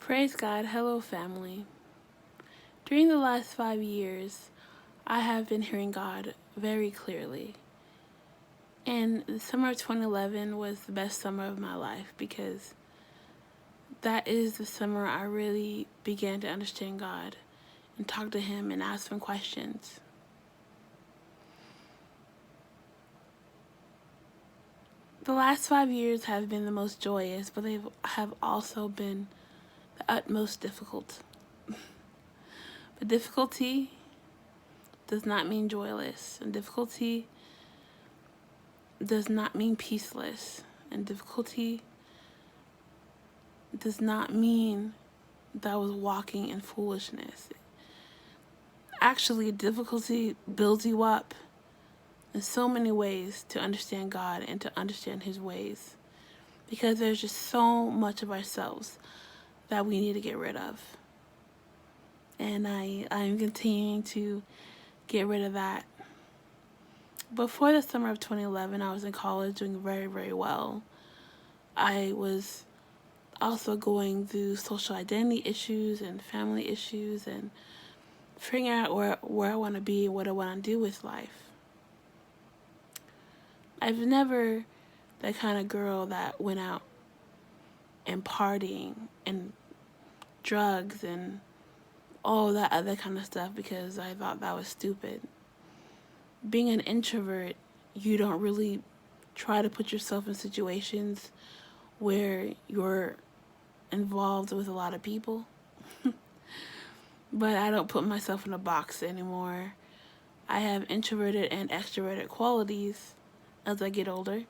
Praise God. Hello, family. During the last 5 years, I have been hearing God very clearly. And the summer of 2011 was the best summer of my life because that is the summer I really began to understand God and talk to Him and ask Him questions. The last 5 years have been the most joyous, but they have also been the utmost difficult. But difficulty does not mean joyless, and difficulty does not mean peaceless, and difficulty does not mean that I was walking in foolishness. Actually, difficulty builds you up in so many ways to understand God and to understand His ways, because there's just so much of ourselves that we need to get rid of. And I'm continuing to get rid of that. Before the summer of 2011, I was in college doing very, very well. I was also going through social identity issues and family issues and figuring out where I want to be and what I want to do with life. I've never that kind of girl that went out and partying and drugs and all that other kind of stuff because I thought that was stupid. Being an introvert, you don't really try to put yourself in situations where you're involved with a lot of people. But I don't put myself in a box anymore. I have introverted and extroverted qualities as I get older.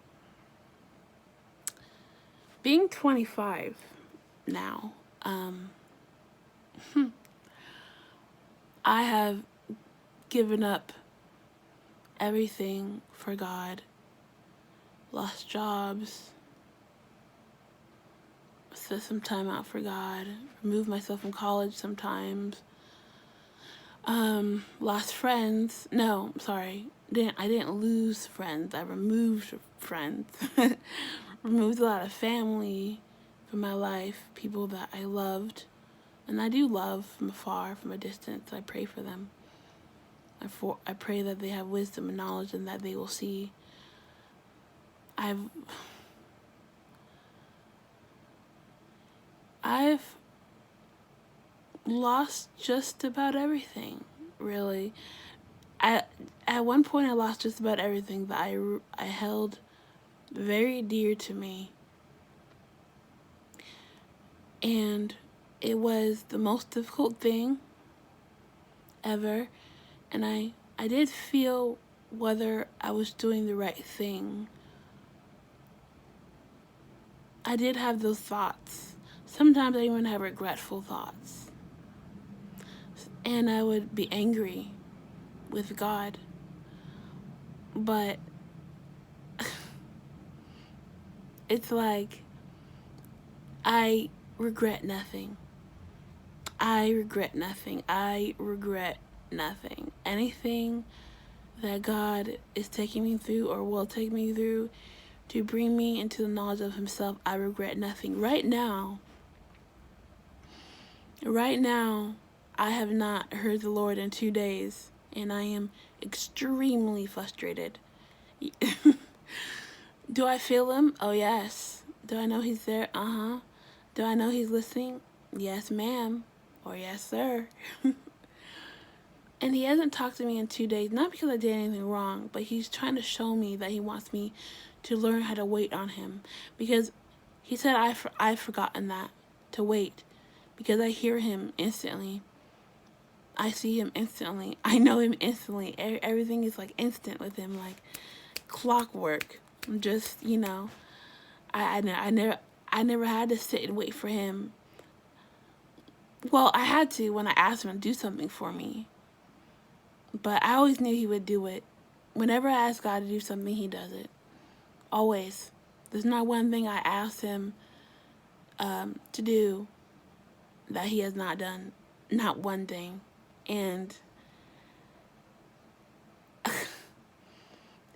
Being 25 now, I have given up everything for God. Lost jobs, set some time out for God, removed myself from college sometimes. Lost friends. No, sorry. I didn't lose friends. I removed friends. Removed a lot of family from my life, people that I loved. And I do love from afar, from a distance. I pray for them. I pray that they have wisdom and knowledge and that they will see. I've lost just about everything, really. At one point, I lost just about everything that I held very dear to me. And it was the most difficult thing ever. And I did feel whether I was doing the right thing. I did have those thoughts. Sometimes I even have regretful thoughts. And I would be angry with God. But it's like I regret nothing. I regret nothing. I regret nothing. Anything that God is taking me through or will take me through to bring me into the knowledge of Himself, I regret nothing. Right now, I have not heard the Lord in 2 days, and I am extremely frustrated. Do I feel Him? Oh, yes. Do I know He's there? Uh-huh. Do I know He's listening? Yes, ma'am. Or yes, sir. And He hasn't talked to me in 2 days, not because I did anything wrong, but He's trying to show me that He wants me to learn how to wait on Him. Because He said I've forgotten that, to wait. Because I hear Him instantly. I see Him instantly. I know Him instantly. Everything is like instant with Him, like clockwork. I'm just, I never had to sit and wait for Him. Well, I had to when I asked Him to do something for me. But I always knew He would do it. Whenever I ask God to do something, He does it. Always. There's not one thing I asked Him to do that He has not done. Not one thing. And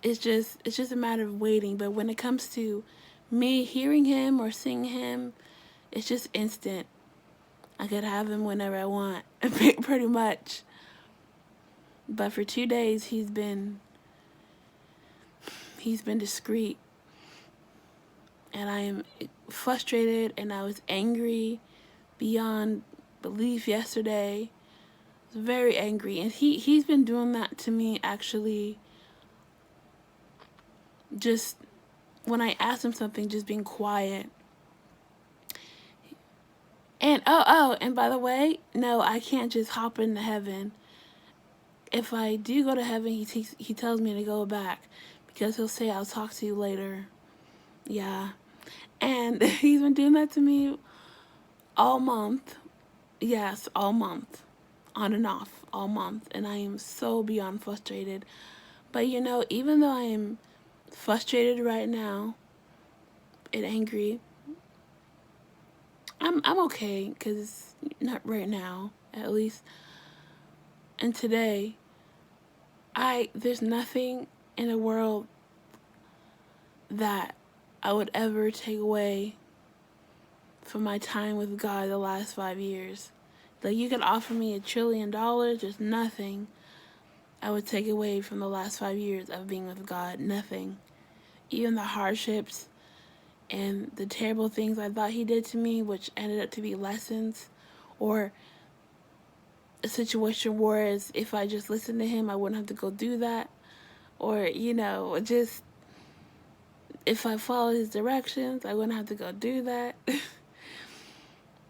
it's just a matter of waiting. But when it comes to me hearing Him or seeing Him, it's just instant. I could have him whenever I want, pretty much. But for 2 days, he's been discreet. And I am frustrated, and I was angry beyond belief yesterday. I was very angry. And he's been doing that to me, actually, just when I ask him something, just being quiet. And and by the way, no, I can't just hop into heaven. If I do go to heaven, he tells me to go back, because he'll say, I'll talk to you later. Yeah. And he's been doing that to me all month. Yes, all month. On and off, all month. And I am so beyond frustrated. But even though I am frustrated right now and angry, I'm okay, because not right now, at least. And today, there's nothing in the world that I would ever take away from my time with God the last 5 years. Like, you could offer me $1 trillion, there's nothing I would take away from the last 5 years of being with God. Nothing. Even the hardships and the terrible things I thought he did to me, which ended up to be lessons, or a situation where if I just listened to him, I wouldn't have to go do that. Or, just if I followed his directions, I wouldn't have to go do that.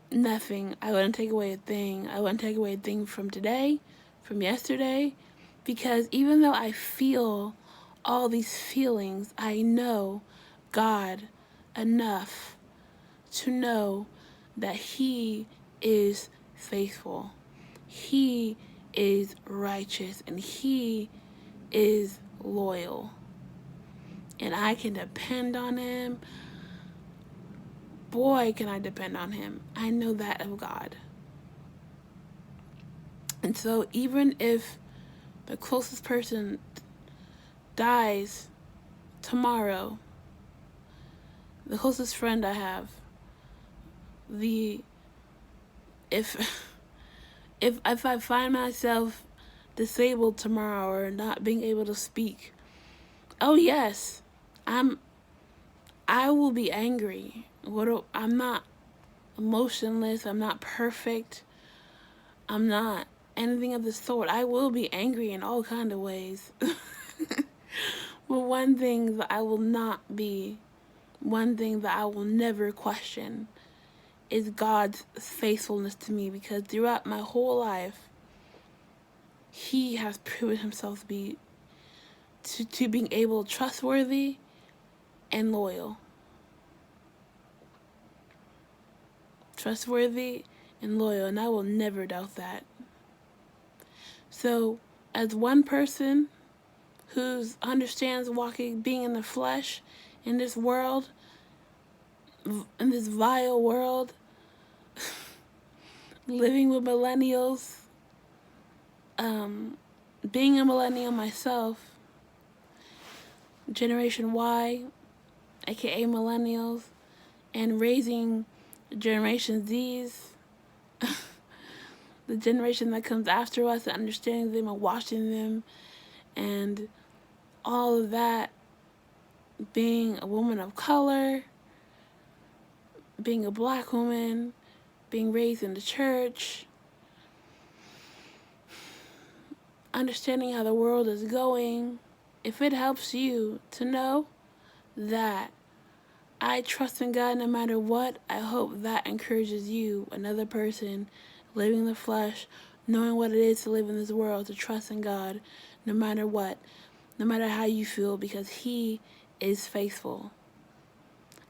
Nothing. I wouldn't take away a thing. I wouldn't take away a thing from today, from yesterday, because even though I feel all these feelings, I know God enough to know that he is faithful. He is righteous, and he is loyal. And I can depend on him. Boy, can I depend on him. I know that of God. And so even if the closest person dies tomorrow, the closest friend I have, if I find myself disabled tomorrow or not being able to speak, oh yes, I will be angry. I'm not emotionless. I'm not perfect. I'm not anything of the sort. I will be angry in all kind of ways. But one thing that I will not be, one thing that I will never question, is God's faithfulness to me, because throughout my whole life, he has proven himself to be to being able, trustworthy and loyal. Trustworthy and loyal, and I will never doubt that. So, as one person who understands being in the flesh in this world, in this vile world, living with millennials, being a millennial myself, Generation Y, aka millennials, and raising Generation Z's, the generation that comes after us, and understanding them and watching them, and all of that, being a woman of color, being a black woman, being raised in the church, understanding how the world is going. If it helps you to know that I trust in God no matter what, I hope that encourages you, another person living in the flesh, knowing what it is to live in this world, to trust in God no matter what, no matter how you feel, because he is faithful.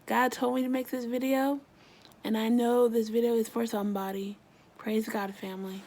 God told me to make this video, and I know this video is for somebody. Praise God, family.